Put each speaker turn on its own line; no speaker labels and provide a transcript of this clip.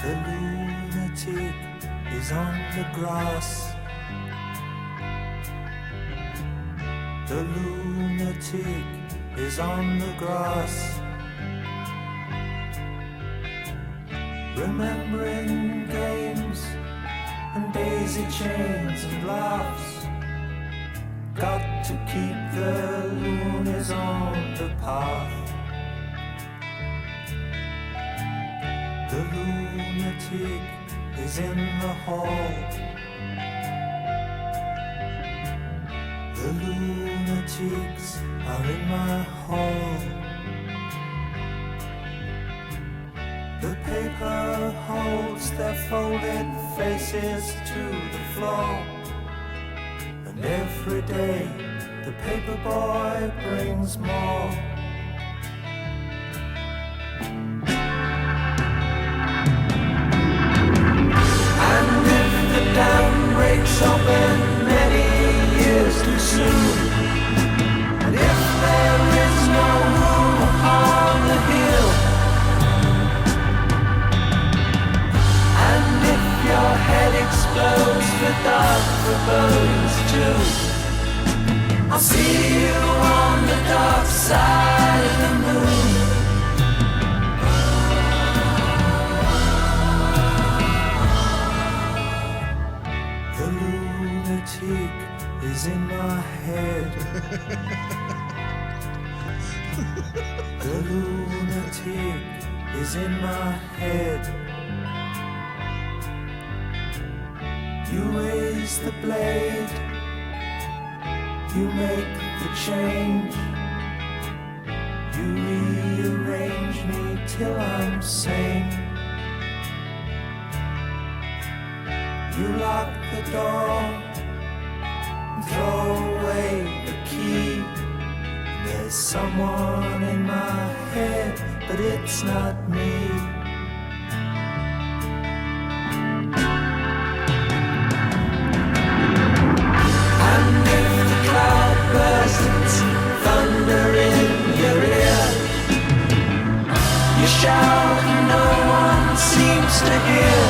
The lunatic is on the grass. The lunatic is on the grass. Remembering games and daisy chains and laughs. Got to keep the loonies on the path. The lunatic is in the hall. The lunatics are in my hall. The paper holds their folded faces to the floor. And every day the paper boy brings more. Dam breaks open many years too soon. And if there is no room upon the hill, and if your head explodes with dark forebodings too, I'll see you on the dark side of the moon. Is in my head. The lunatic is in my head. You raise the blade, you make the change, you rearrange me till I'm sane. You lock the door, throw away the key. There's someone in my head, but it's not me. And if the cloud bursts, thunder in your ear, you shout and no one seems to hear.